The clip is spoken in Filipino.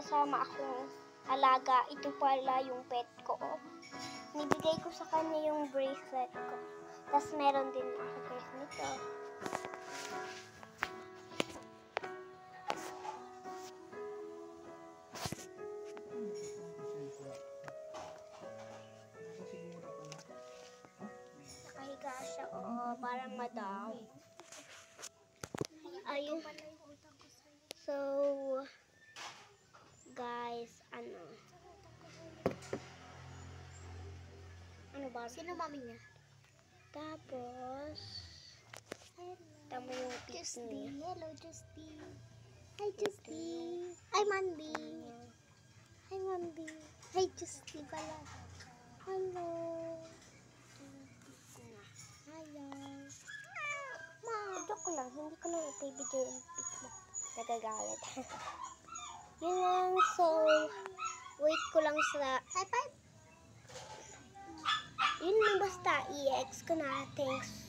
kasama akong alaga. Ito pala yung pet ko. Nibigay ko sa kanya yung bracelet ko. Tapos meron din ako guys nito. Nakahiga siya, parang madam. Ayun. So, guys, ano ba? Sino mami niya? Tapos, tama yung pics niya. Hello, Justy. Hi, Justy. Hi, Mandy. Hi, Mandy. Hi, Justy pala. Hello. Hello. Joke lang, hindi ko na ipibidyo yung pics mo. Nagagalit. Yun lang, so, wait ko lang sa... High five. Yun lang basta, i-ex ko na. Thanks